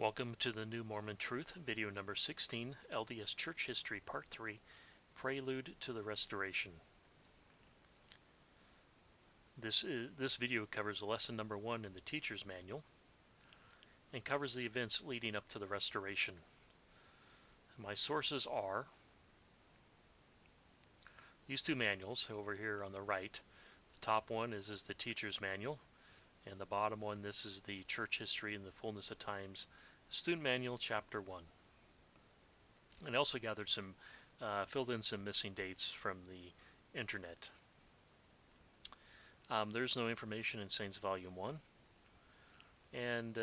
Welcome to the New Mormon Truth, video number 16, LDS Church History, Part 3, Prelude to the Restoration. This video covers lesson number 1 in the Teacher's Manual and covers the events leading up to the Restoration. My sources are these two manuals over here on the right. The top one is the Teacher's Manual, and the bottom one, this is the Church History in the Fullness of Times Student Manual, Chapter 1. And I also gathered some, filled in some missing dates from the internet. There's no information in Saints Volume 1. And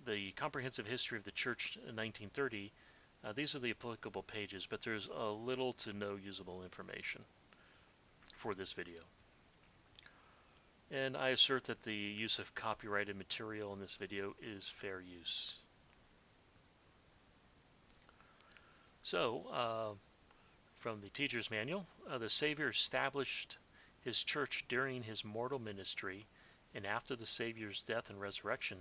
the Comprehensive History of the Church in 1930, these are the applicable pages, but there's a little to no usable information for this video. And I assert that the use of copyrighted material in this video is fair use. So, from the Teacher's Manual, the Savior established his church during his mortal ministry, and after the Savior's death and resurrection,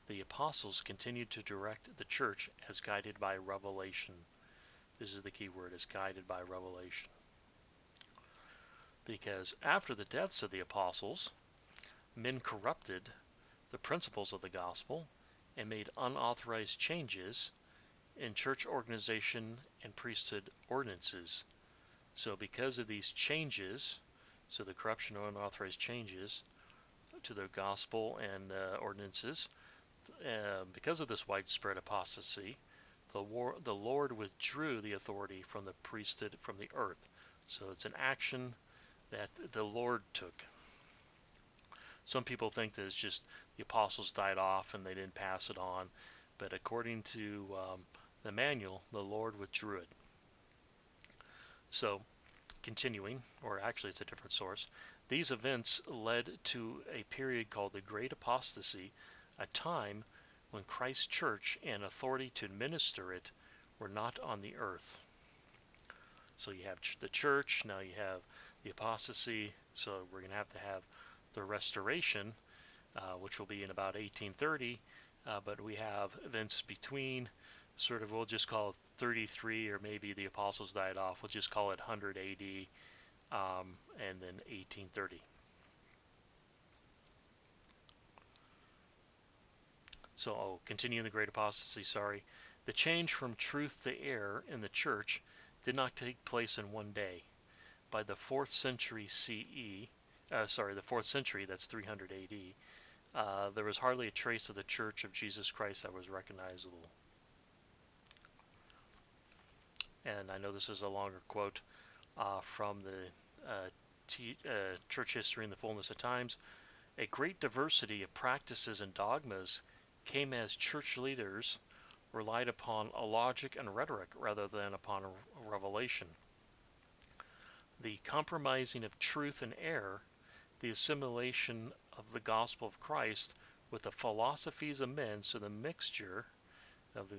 the apostles continued to direct the church as guided by revelation. This is the key word, as guided by revelation. Because after the deaths of the apostles, men corrupted the principles of the gospel and made unauthorized changes in church organization and priesthood ordinances. So because of these changes, so the corruption or unauthorized changes to the gospel and ordinances, because of this widespread apostasy, the Lord withdrew the authority from the priesthood from the earth. So it's an action that the Lord took. Some people think that it's just the apostles died off and they didn't pass it on, but according to the manual, the Lord withdrew it. So, continuing, or actually it's a different source, these events led to a period called the Great Apostasy, a time when Christ's church and authority to administer it were not on the earth. So you have the church, now you have the apostasy, so we're going to have the restoration, which will be in about 1830, but we have events between, sort of, we'll just call it 33, or maybe the apostles died off, we'll just call it 100 AD, and then 1830. So, continuing the Great Apostasy, sorry. The change from truth to error in the church did not take place in one day. By the 4th century CE, the 4th century, that's 300 AD, there was hardly a trace of the Church of Jesus Christ that was recognizable. And I know this is a longer quote from the Church History in the Fullness of Times. A great diversity of practices and dogmas came as church leaders relied upon a logic and rhetoric rather than upon a revelation. The compromising of truth and error, the assimilation of the gospel of Christ with the philosophies of men, so the mixture of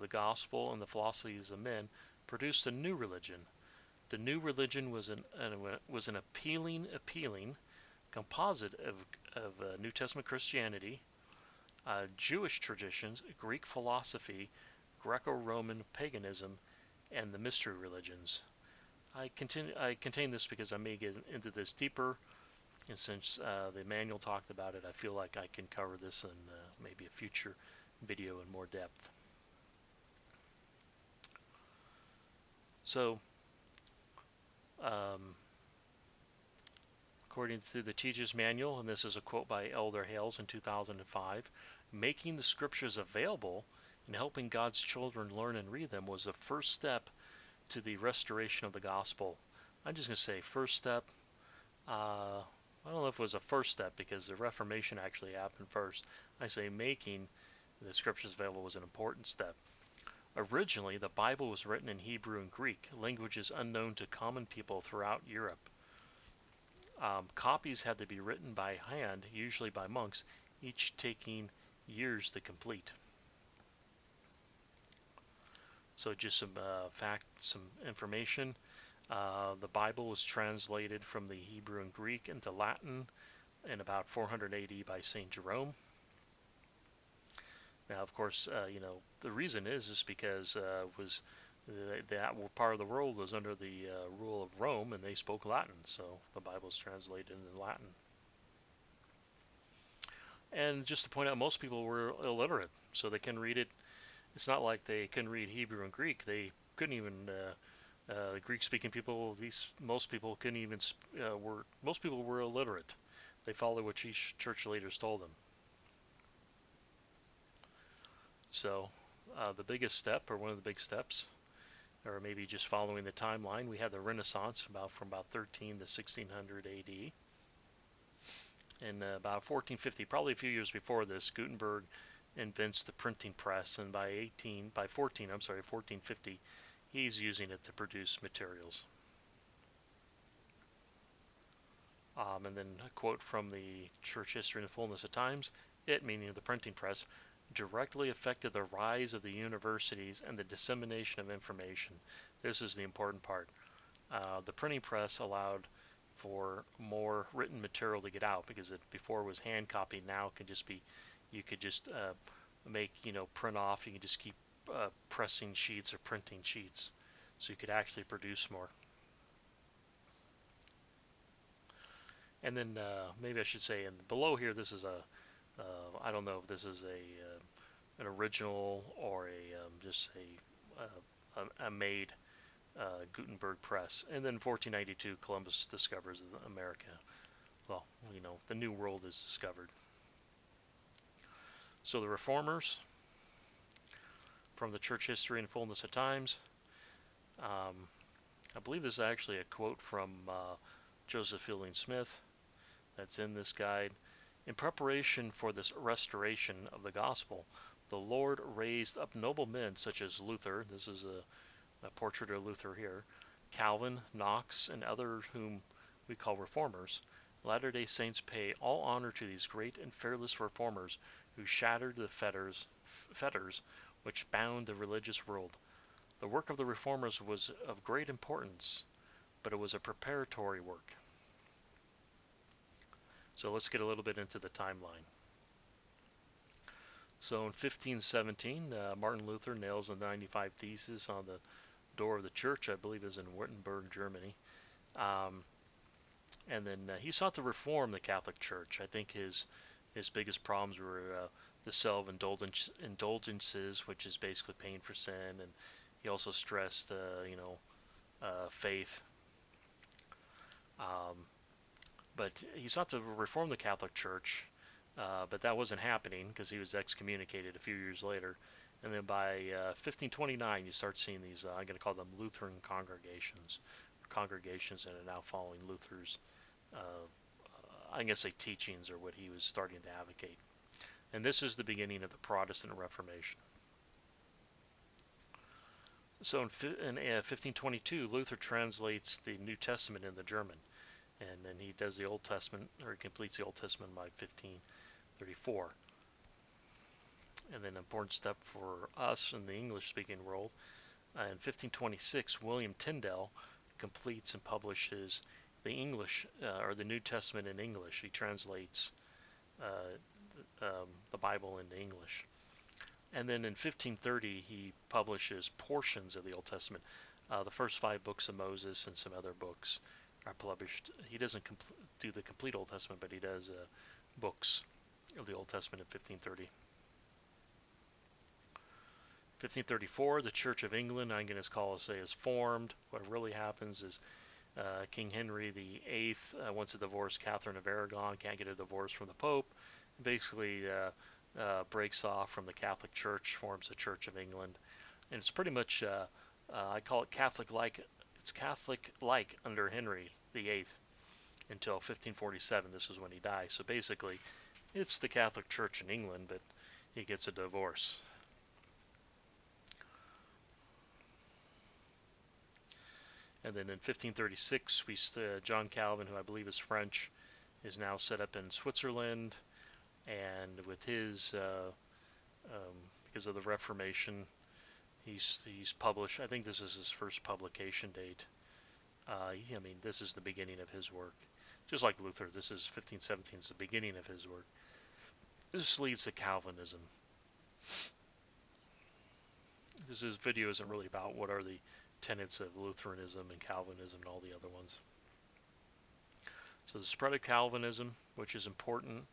the gospel and the philosophies of men produced a new religion. The new religion was an appealing composite of New Testament Christianity, Jewish traditions, Greek philosophy, Greco-Roman paganism, and the mystery religions. I contain this because I may get into this deeper, and since the manual talked about it, I feel like I can cover this in maybe a future video in more depth. So, according to the Teacher's Manual, and this is a quote by Elder Hales in 2005, making the scriptures available and helping God's children learn and read them was the first step to the restoration of the gospel. I'm just going to say first step. I don't know if it was a first step because the Reformation actually happened first. I say making the scriptures available was an important step. Originally, the Bible was written in Hebrew and Greek, languages unknown to common people throughout Europe. Copies had to be written by hand, usually by monks, each taking years to complete. So just some some information. The Bible was translated from the Hebrew and Greek into Latin in about 400 AD by St. Jerome. Now, of course, the reason is because was that part of the world was under the rule of Rome, and they spoke Latin, so the Bible is translated in Latin. And just to point out, most people were illiterate, so they can read it. It's not like they couldn't read Hebrew and Greek. They couldn't even the Greek-speaking people. Most people couldn't even most people were illiterate. They followed what each church leaders told them. So the biggest step, or one of the big steps, or maybe just following the timeline, we had the Renaissance from about 13 to 1600 AD. In about 1450, probably a few years before this, Gutenberg invents the printing press, and by 1450, he's using it to produce materials. And then a quote from the Church History and the Fulness of Times: it, meaning the printing press, directly affected the rise of the universities and the dissemination of information. This is the important part. The printing press allowed for more written material to get out, because it before was hand copied. Now it can just be, you could just print off. You can just keep pressing sheets or printing sheets, so you could actually produce more. And then maybe I should say, and below here, this is I don't know if this is an original or just a made Gutenberg press. And then 1492, Columbus discovers America. Well, the New World is discovered. So the Reformers, from the Church History and Fullness of Times. I believe this is actually a quote from Joseph Fielding Smith that's in this guide. In preparation for this restoration of the gospel, the Lord raised up noble men such as Luther. This is a portrait of Luther here. Calvin, Knox, and others whom we call reformers. Latter-day Saints pay all honor to these great and fearless reformers who shattered the fetters which bound the religious world. The work of the reformers was of great importance, but it was a preparatory work. So let's get a little bit into the timeline. So in 1517, Martin Luther nails the 95 Theses on the door of the church. I believe is in Wittenberg, Germany. And then he sought to reform the Catholic Church. I think his biggest problems were the self-indulgences, which is basically paying for sin, and he also stressed, faith. But he sought to reform the Catholic Church, but that wasn't happening because he was excommunicated a few years later. And then by 1529, you start seeing these, I'm going to call them Lutheran congregations that are now following Luther's, I'm going to say teachings, or what he was starting to advocate. And this is the beginning of the Protestant Reformation. So in 1522, Luther translates the New Testament into German, and then he does the Old Testament, or he completes the Old Testament by 1534. And then an important step for us in the English-speaking world, in 1526, William Tyndale completes and publishes the English, or the New Testament in English. He translates the Bible into English. And then in 1530, he publishes portions of the Old Testament. The first 5 books of Moses and some other books are published. He doesn't do the complete Old Testament, but he does books of the Old Testament in 1530. 1534, the Church of England, I'm going to say, is formed. What really happens is King Henry VIII wants to divorce Catherine of Aragon, can't get a divorce from the Pope, basically breaks off from the Catholic Church, forms the Church of England, and it's pretty much, I call it Catholic-like. It's Catholic-like under Henry VIII until 1547. This is when he dies. So basically, it's the Catholic Church in England, but he gets a divorce. And then in 1536, John Calvin, who I believe is French, is now set up in Switzerland, and with his, because of the Reformation, he's published, I think this is his first publication date. This is the beginning of his work. Just like Luther, this is 1517, it's the beginning of his work. This leads to Calvinism. This video isn't really about what are the tenets of Lutheranism and Calvinism and all the other ones. So the spread of Calvinism, which is important.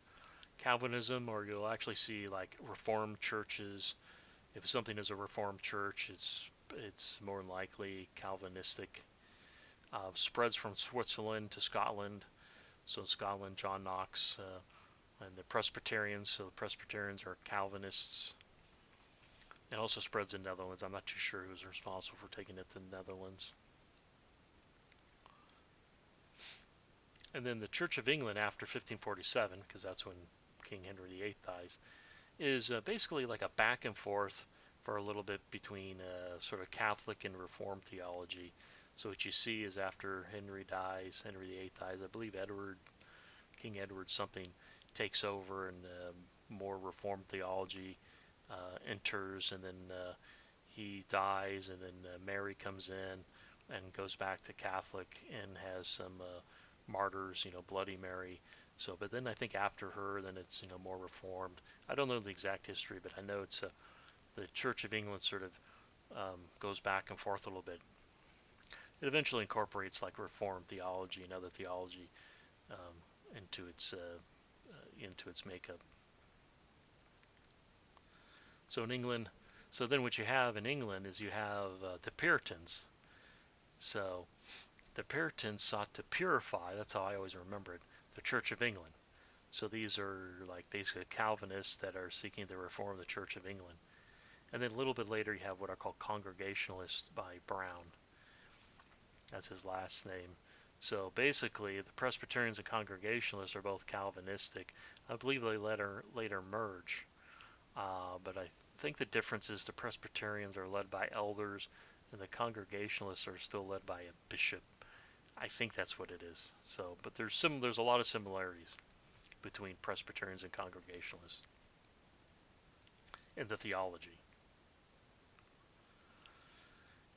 Calvinism, or you'll actually see like Reformed churches. If something is a Reformed church, it's more than likely Calvinistic. Spreads from Switzerland to Scotland. So in Scotland, John Knox and the Presbyterians. So the Presbyterians are Calvinists. It also spreads in Netherlands. I'm not too sure who's responsible for taking it to the Netherlands. And then the Church of England after 1547, because that's when King Henry VIII dies, is basically like a back and forth for a little bit between sort of Catholic and Reformed theology. So what you see is after Henry VIII dies, I believe King Edward something takes over, and more Reformed theology enters, and then he dies, and then Mary comes in and goes back to Catholic and has some martyrs, Bloody Mary. So, but then I think after her, then it's more Reformed. I don't know the exact history, but I know it's the Church of England sort of goes back and forth a little bit. It eventually incorporates like Reformed theology and other theology into its makeup. So in England, so then what you have in England is you have the Puritans. So the Puritans sought to purify, that's how I always remember it, the Church of England. So these are like basically Calvinists that are seeking to reform the Church of England. And then a little bit later you have what are called Congregationalists by Brown. That's his last name. So basically the Presbyterians and Congregationalists are both Calvinistic. I believe they later merge. But I think the difference is the Presbyterians are led by elders and the Congregationalists are still led by a bishop. I think that's what it is. So, but there's a lot of similarities between Presbyterians and Congregationalists in the theology.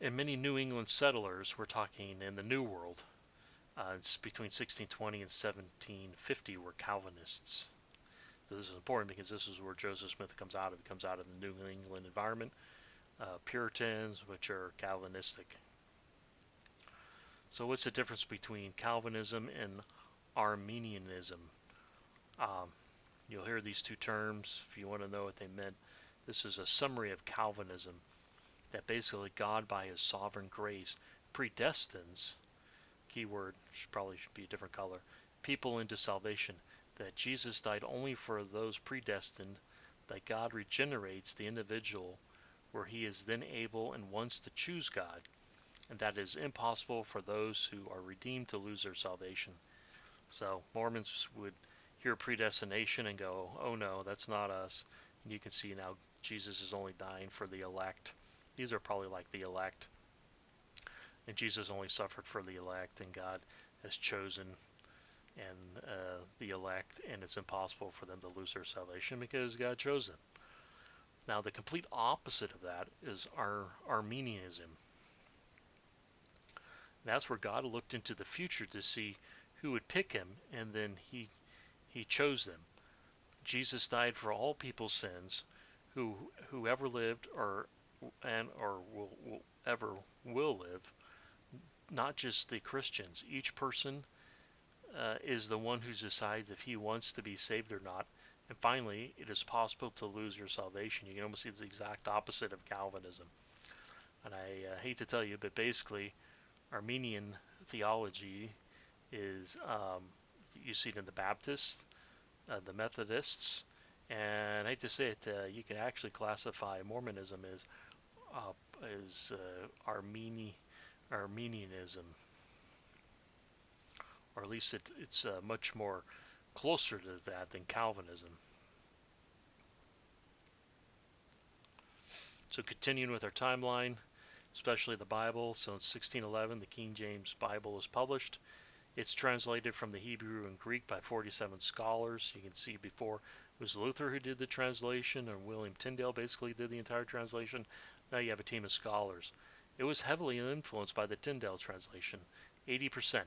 And many New England settlers, we're talking in the New World, it's between 1620 and 1750, were Calvinists. So this is important because this is where Joseph Smith comes out of. He comes out of the New England environment. Puritans, which are Calvinistic. So what's the difference between Calvinism and Arminianism? You'll hear these two terms if you want to know what they meant. This is a summary of Calvinism, that basically God by his sovereign grace predestines, keyword should be a different color, people into salvation, that Jesus died only for those predestined, that God regenerates the individual where he is then able and wants to choose God, and that it is impossible for those who are redeemed to lose their salvation. So Mormons would hear predestination and go, oh no, that's not us. And you can see now Jesus is only dying for the elect. These are probably like the elect. And Jesus only suffered for the elect, and God has chosen and the elect, and it's impossible for them to lose their salvation because God chose them. Now the complete opposite of that is Arminianism. That's where God looked into the future to see who would pick him, and then he chose them. Jesus died for all people's sins, whoever lived or will live, not just the Christians. Each person is the one who decides if he wants to be saved or not. And finally, it is possible to lose your salvation. You can almost see it's the exact opposite of Calvinism. And I hate to tell you, but basically, Arminian theology is, you see it in the Baptists, the Methodists, and I hate to say it, you can actually classify Mormonism as Arminianism, or at least it's much more closer to that than Calvinism. So continuing with our timeline, especially the Bible. So in 1611, the King James Bible is published. It's translated from the Hebrew and Greek by 47 scholars. You can see before it was Luther who did the translation, and William Tyndale basically did the entire translation. Now you have a team of scholars. It was heavily influenced by the Tyndale translation, 80%.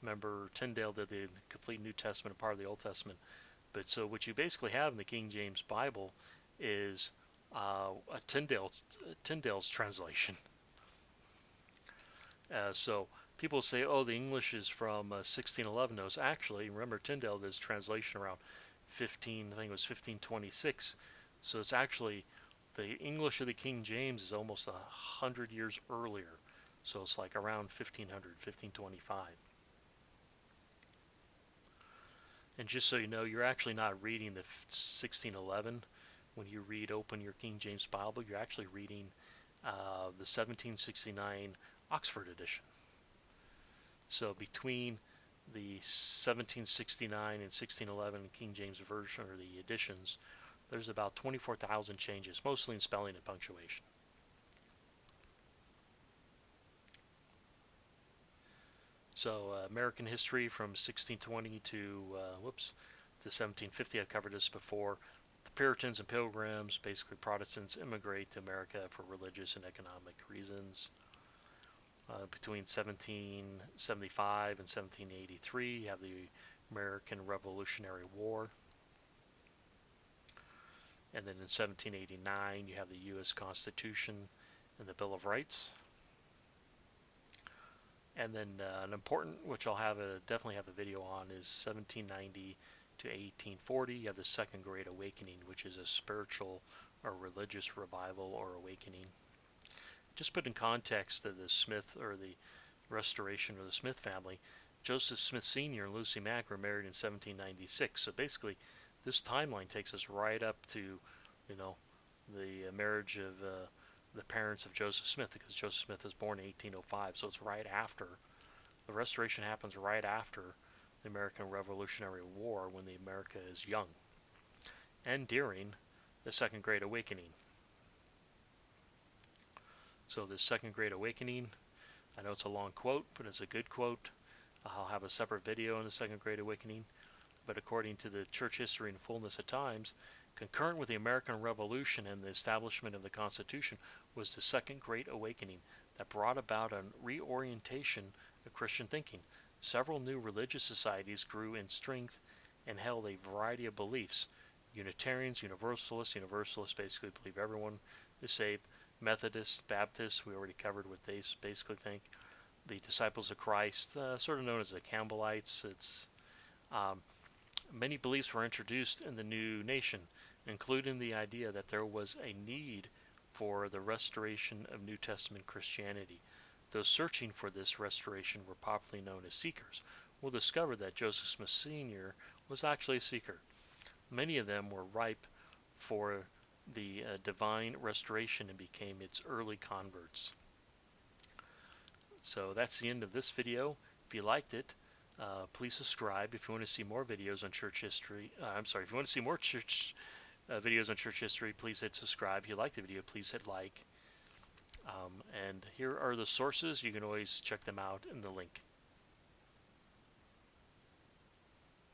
Remember, Tyndale did the complete New Testament, part of the Old Testament. But so what you basically have in the King James Bible is a Tyndale's translation. So people say, oh, the English is from 1611. No, it's actually, remember, Tyndale did his translation around 15, I think it was 1526. So it's actually, the English of the King James is almost 100 years earlier. So it's like around 1500, 1525. And just so you know, you're actually not reading the 1611 when you open your King James Bible. You're actually reading the 1769 Oxford edition. So between the 1769 and 1611 King James Version, or the editions, there's about 24,000 changes, mostly in spelling and punctuation. So American history from 1620 to 1750. I've covered this before. The Puritans and Pilgrims, basically Protestants, immigrate to America for religious and economic reasons. Between 1775 and 1783, you have the American Revolutionary War. And then in 1789, you have the U.S. Constitution and the Bill of Rights. And then an important, which I'll definitely have a video on, is 1790 to 1840. You have the Second Great Awakening, which is a spiritual or religious revival or awakening. Just put in context of the Smith, or the Restoration, or the Smith family. Joseph Smith Sr. and Lucy Mack were married in 1796. So basically, this timeline takes us right up to, the marriage of the parents of Joseph Smith, because Joseph Smith was born in 1805. So it's right after. The Restoration happens right after the American Revolutionary War, when the America is young, and during the Second Great Awakening. So the Second Great Awakening, I know it's a long quote, but it's a good quote. I'll have a separate video on the Second Great Awakening. But according to the Church History and Fulness at Times, concurrent with the American Revolution and the establishment of the Constitution was the Second Great Awakening that brought about a reorientation of Christian thinking. Several new religious societies grew in strength and held a variety of beliefs. Unitarians, Universalists basically believe everyone is saved. Methodists, Baptists, we already covered what they basically think. The Disciples of Christ, sort of known as the Campbellites, many beliefs were introduced in the new nation, including the idea that there was a need for the restoration of New Testament Christianity. Those searching for this restoration were popularly known as seekers. We'll discover that Joseph Smith Sr. was actually a seeker. Many of them were ripe for the divine restoration and became its early converts. So that's the end of this video. If you liked it, please subscribe. If you want to see more videos on church history, if you want to see more church videos on church history, please hit subscribe. If you like the video, please hit like. And here are the sources. You can always check them out in the link.